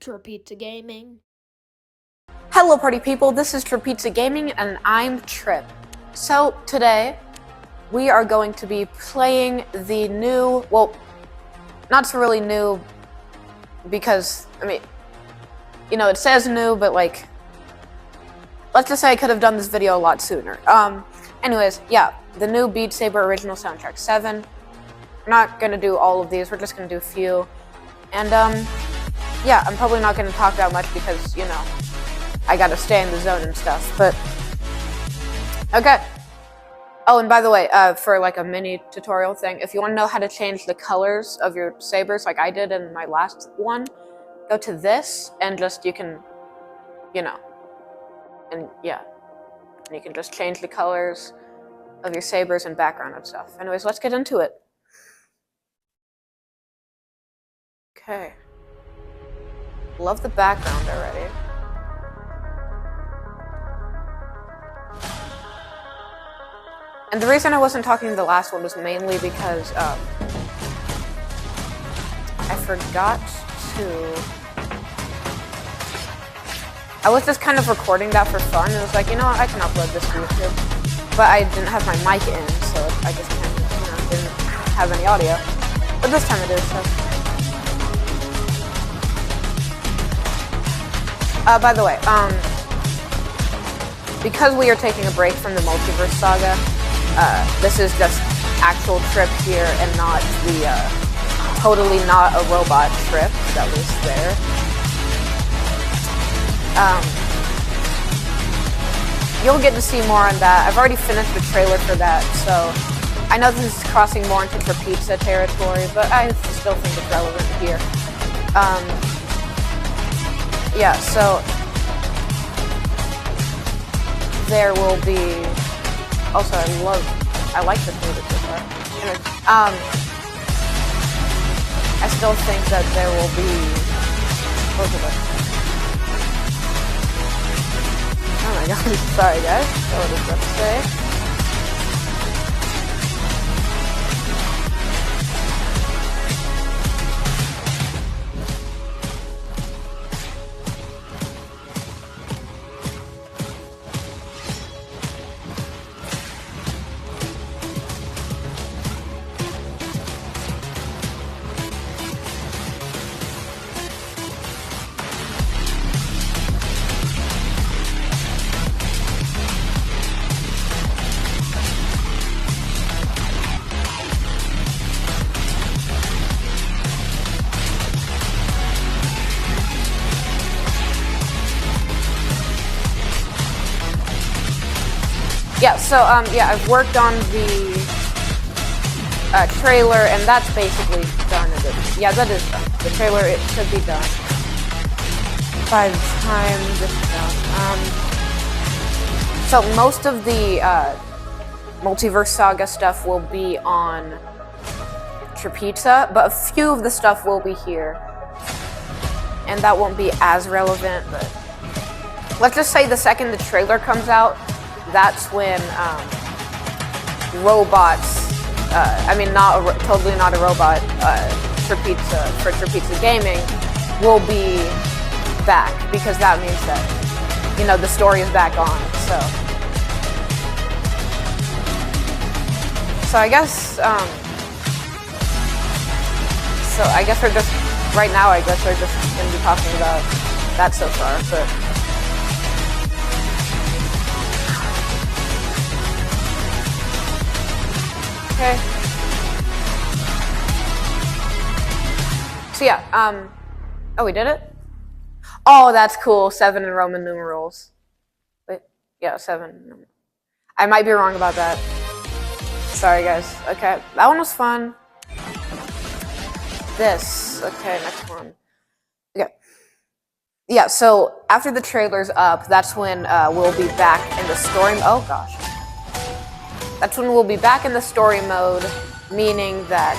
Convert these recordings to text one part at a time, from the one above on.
Tripizza Gaming. Hello party people, this is Tripizza Gaming and I'm Trip. So today we are going to be playing the new, well, not so really new because, I mean, you know, it says new, but like, let's just say I could have done this video a lot sooner. Anyways, yeah, the new Beat Saber original soundtrack 7. We're not gonna do all of these, we're just gonna do a few. And yeah, I'm probably not gonna talk that much because, you know, I gotta stay in the zone and stuff, but okay. Oh, and by the way, for like a mini tutorial thing, if you want to know how to change the colors of your sabers like I did in my last one, go to this and just, you can, you know, and yeah, and you can just change the colors of your sabers and background and stuff. Anyways, let's get into it. Okay. Love the background already. And the reason I wasn't talking in the last one was mainly because I forgot to... I was just kind of recording that for fun, and it was like, you know what, I can upload this to YouTube. But I didn't have my mic in, so I just kind of, you know, didn't have any audio. But this time it is, so... by the way, because we are taking a break from the Multiverse Saga, this is just actual Trip here and not the, totally not a robot Trip that was there. You'll get to see more on that. I've already finished the trailer for that, so I know this is crossing more into Tripizza territory, but I still think it's relevant here. Yeah, so there will be. Also, I like this movie so far. Anyway, I still think that there will be. What was it? Oh my god! Sorry, guys. What was I about to say? Yeah, so, yeah, I've worked on the trailer, and that's basically done. Yeah, that is done. The trailer, it should be done by the time this is done. So most of the Multiverse Saga stuff will be on Tripizza, but a few of the stuff will be here. And that won't be as relevant, but let's just say the second the trailer comes out, that's when robots, I mean totally not a robot, Tripizza, for Tripizza Gaming, will be back, because that means that, you know, the story is back on, so I guess, so I guess we're just, right now I guess we're just going to be talking about that so far, but... Okay. So yeah, oh, we did it? Oh, that's cool. 7 in Roman numerals. Wait, yeah, 7. I might be wrong about that. Sorry, guys. Okay, that one was fun. This. Okay, next one. Okay. Yeah, so after the trailer's up, that's when we'll be back in the story. Oh, gosh. That's when we'll be back in the story mode, meaning that...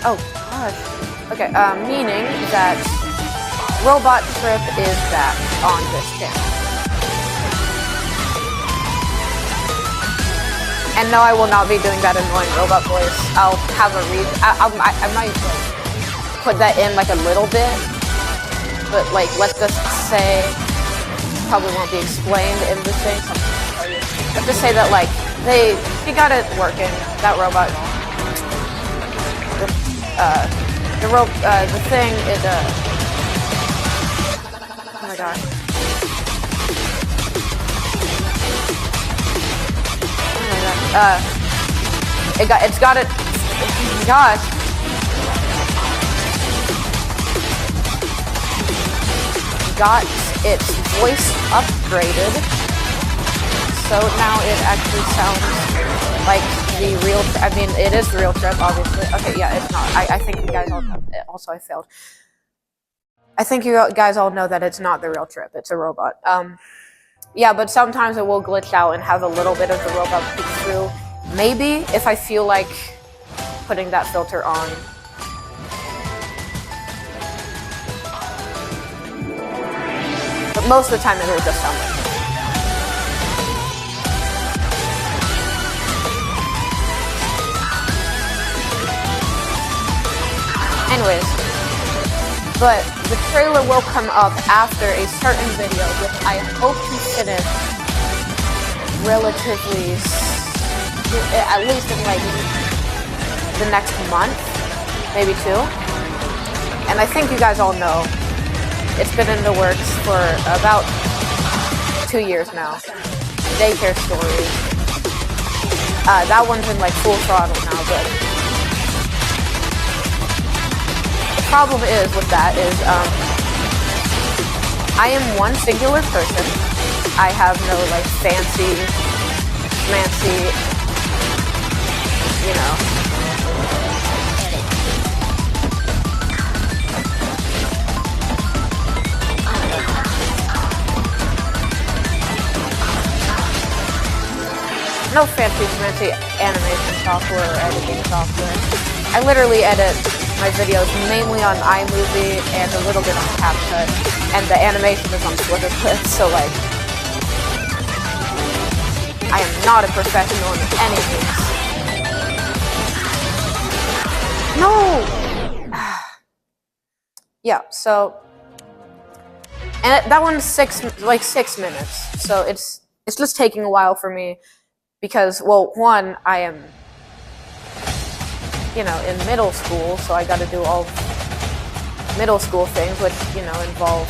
Oh, gosh. Okay, meaning that Robot Trip is back on this channel. And no, I will not be doing that annoying robot voice. I'll have a I might like, put that in like a little bit, but like let's just say probably won't be explained in the thing. Let's just say that like she got it working, that robot. The thing it oh my gosh. It's got it. Gosh. Got its voice upgraded, so now it actually sounds like the real. I mean, it is the real Trip, obviously. Okay, yeah, it's not. I think you guys all know. Also, I failed. I think you guys all know that it's not the real Trip. It's a robot. Yeah, but sometimes it will glitch out and have a little bit of the robot peek through. Maybe if I feel like putting that filter on. But most of the time it will just sound like it. Anyways, but the trailer will come up after a certain video, which I hope to finish relatively, at least in like the next month, maybe 2. And I think you guys all know it's been in the works for about 2 years now. Daycare Stories. That one's in like full throttle now, but the problem is with that is I am one singular person. I have no like fancy, you know. No fancy animation software or editing software. I literally edit my videos mainly on iMovie and a little bit on CapCut, and the animation is on Clip, so like, I am not a professional in any means. No! Yeah, so, and that one's 6 minutes, so it's just taking a while for me. Because, well, one, I am, you know, in middle school, so I gotta do all middle school things, which, you know, involve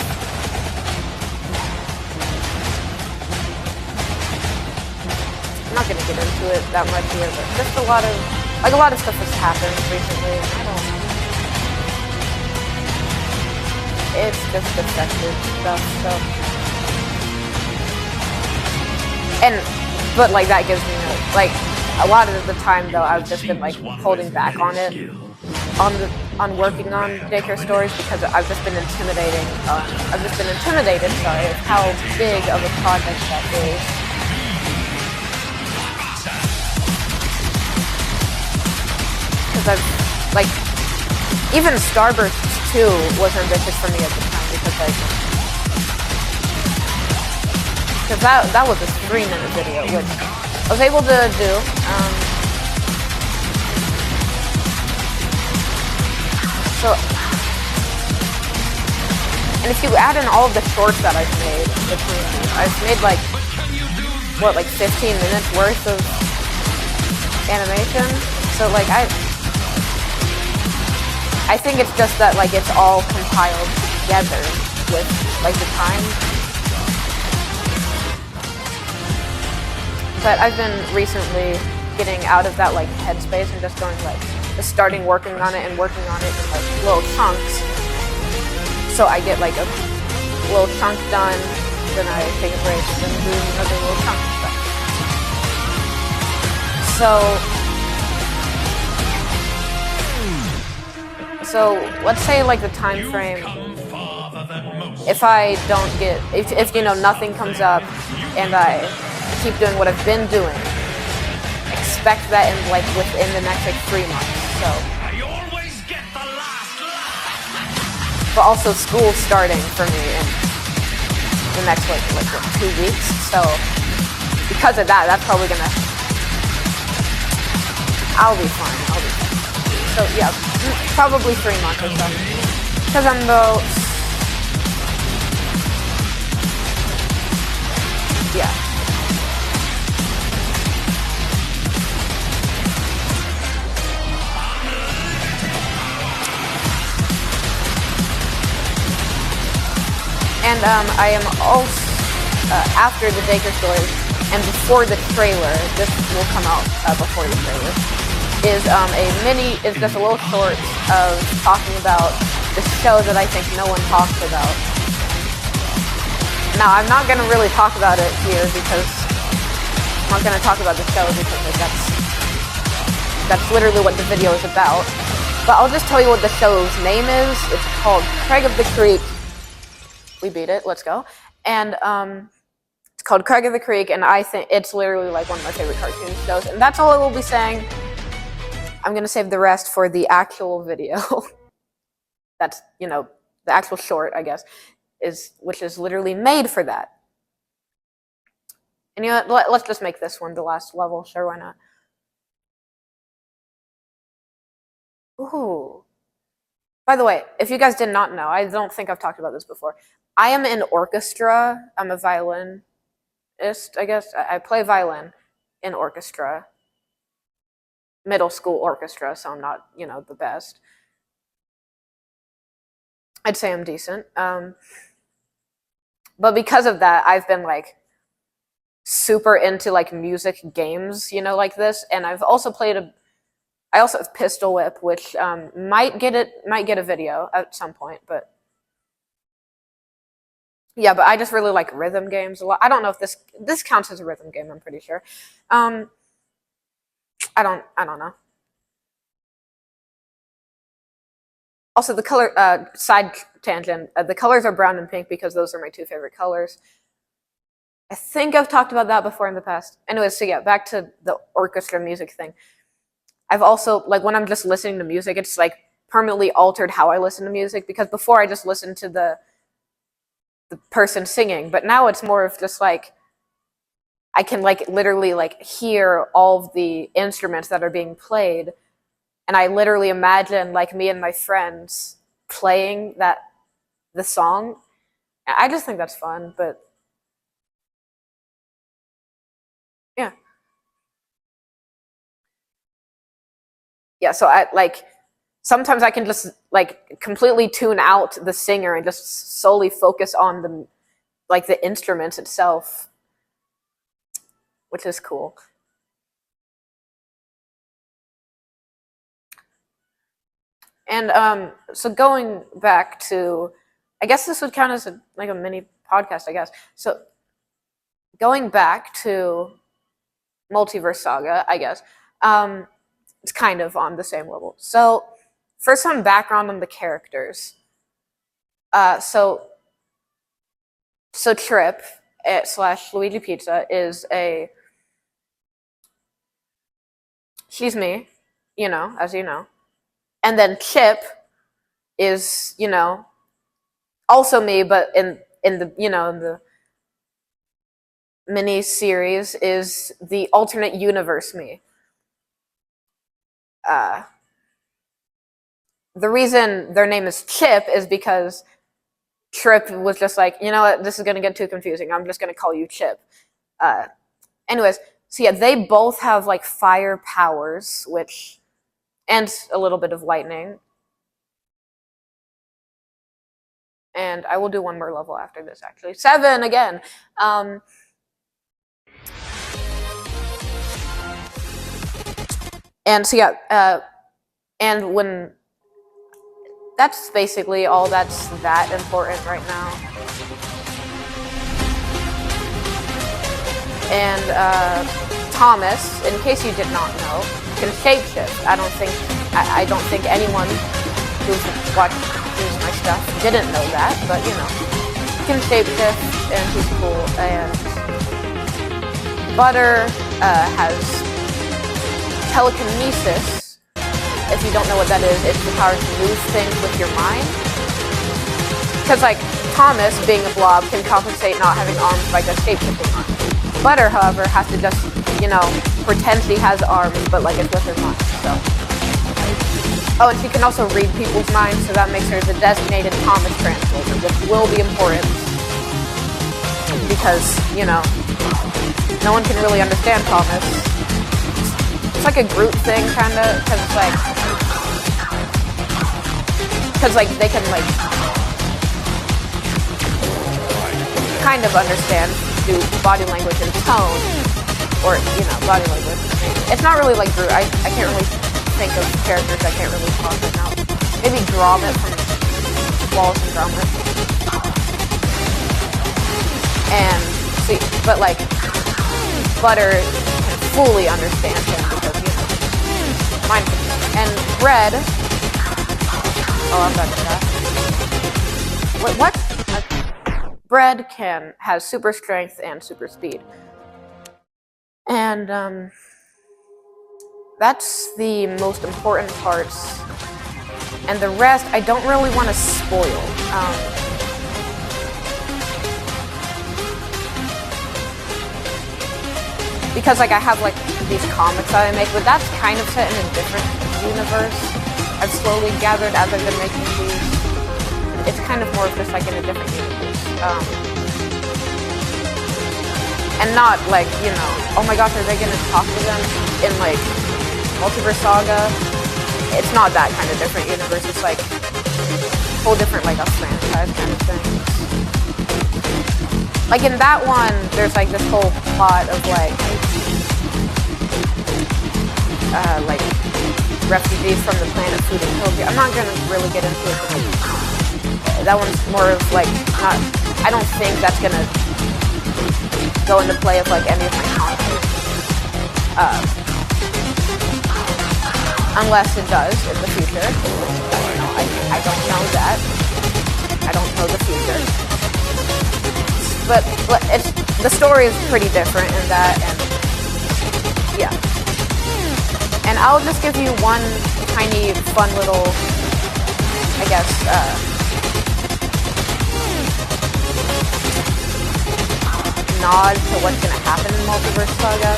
I'm not gonna get into it that much here, but just a lot of stuff has happened recently. It's just affected stuff, so. But like that gives me like a lot of the time though I've just been like holding back on it, on working on Daycare Stories because I've just been intimidated. Sorry, of how big of a project that is. Because I've like even Starburst 2 was ambitious for me at the time because like. Because that was a 3-minute video, which I was able to do. So, and if you add in all of the shorts that I've made, I've made like, what, like 15 minutes worth of animation? So like, I think it's just that like it's all compiled together with like the time. But I've been recently getting out of that like headspace and just going like, just starting working on it in like little chunks. So I get like a little chunk done, then I take a break, and then do another little chunk of stuff. So let's say like the time frame, if I don't get, if you know nothing comes up and I keep doing what I've been doing, expect that in like within the next like 3 months. So, but also school's starting for me in the next like what, 2 weeks. So because of that, that's probably gonna. I'll be fine. So yeah, probably 3 months or so. Because I'm yeah. And I am also, after the Dacre story, and before the trailer, this will come out before the trailer, is just a little short of talking about the show that I think no one talks about. Now, I'm not going to really talk about it here because I'm not going to talk about the show because that's literally what the video is about. But I'll just tell you what the show's name is. It's called Craig of the Creek. We beat it. Let's go. And it's called Craig of the Creek, and I think it's literally like one of my favorite cartoon shows. And that's all I will be saying. I'm going to save the rest for the actual video. That's, the actual short, I guess, which is literally made for that. And let's just make this one the last level. Sure, why not? Ooh. By the way, if you guys did not know, I don't think I've talked about this before. I am in orchestra. I'm a violinist, I guess. I play violin in orchestra. Middle school orchestra, so I'm not, the best. I'd say I'm decent. But because of that, I've been, super into, music games, like this. And I've also I also have Pistol Whip, which might get a video at some point, but yeah, but I just really like rhythm games a lot. I don't know if this counts as a rhythm game. I'm pretty sure. I don't know. Also, the color side tangent. The colors are brown and pink because those are my two favorite colors. I think I've talked about that before in the past. Anyways, so yeah, back to the orchestra music thing. I've also, when I'm just listening to music, it's, permanently altered how I listen to music, because before I just listened to the person singing, but now it's more of just, I can, literally, hear all of the instruments that are being played, and I literally imagine, me and my friends playing the song. I just think that's fun, but yeah. Yeah, so sometimes I can just completely tune out the singer and just solely focus on the instruments itself, which is cool. And so going back to, I guess this would count as a mini podcast, I guess. So going back to Multiverse Saga, I guess. It's kind of on the same level. So, for some background on the characters. So Trip / Luigi Pizza is she's me, as you know. And then Chip is, also me, but in the mini series is the alternate universe me. The reason their name is Chip is because Trip was just you know what, this is going to get too confusing. I'm just going to call you Chip. Anyways, so yeah, they both have fire powers, and a little bit of lightning. And I will do one more level after this, actually. 7 again. And so yeah, and when that's basically all that's that important right now. And Thomas, in case you did not know, can shapeshift. I don't think anyone who's watched my stuff didn't know that, but he can shapeshift and he's cool. And Butter has telekinesis. If you don't know what that is, it's the power to move things with your mind. Because Thomas, being a blob, can compensate not having arms by just shapeshifting arms. Butter, however, has to just, pretend she has arms, but it's with her mind, so. Oh, and she can also read people's minds, so that makes her the designated Thomas translator, which will be important. Because, no one can really understand Thomas. It's like a group thing, kinda, because they can like kind of understand through body language and tone, or body language. It's not really like group. I can't really think of characters. I can't really talk right now. Maybe Gromit from Wallace and Gromit. And see, but like Butter can fully understand him because mine and Bread. Oh, I'm done with that. What? Bread has super strength and super speed, and that's the most important parts. And the rest, I don't really want to spoil. Because like I have like these comics that I make, but that's kind of set in a different universe. I've slowly gathered as I've been making these. It's kind of more of just like in a different universe. And not like, oh my gosh, are they gonna talk to them in like Multiverse Saga? It's not that kind of different universe. It's like a whole different like a franchise kind of thing. Like in that one, there's like this whole plot of like refugees from the planet Food and Hildy. I'm not gonna really get into it. That one's more of like not. I don't think that's gonna go into play of like any of my content. Unless it does in the future. I don't know that. I don't know the future. But the story is pretty different in that, and yeah. And I'll just give you one tiny, fun little, I guess, nod to what's gonna happen in Multiverse Saga.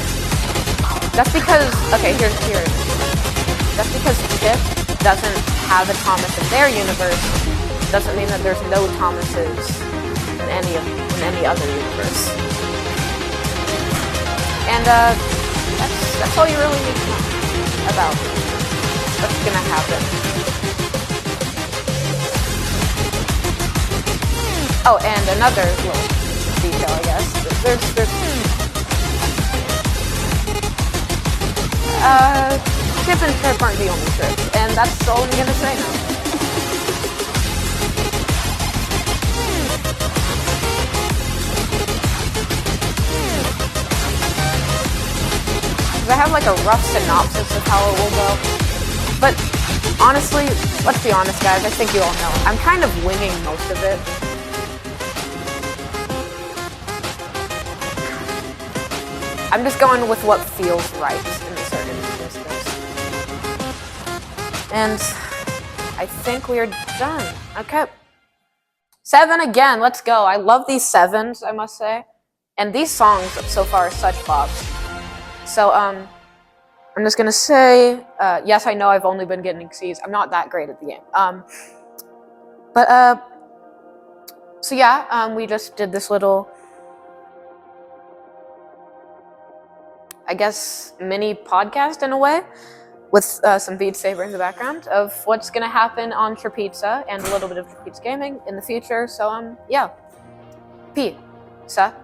That's because, okay, here it is. Just because Chip doesn't have a Thomas in their universe doesn't mean that there's no Thomases in any other universe. And that's all you really need to know about what's gonna happen. Oh, and another little detail, I guess. Chip and Trip aren't the only trips, and that's all I'm gonna say now. I have like a rough synopsis of how it will go, but honestly, let's be honest guys, I think you all know, I'm kind of winging most of it. I'm just going with what feels right in a certain instance. And I think we are done. Okay. 7 again, let's go. I love these 7s, I must say. And these songs so far are such bops. So, I'm just gonna say, yes, I know I've only been getting C's. I'm not that great at the game. So yeah, we just did this little, I guess, mini podcast in a way, with some Beat Saber in the background of what's gonna happen on Trapizza and a little bit of Trapizza Gaming in the future. So, yeah. Pizza.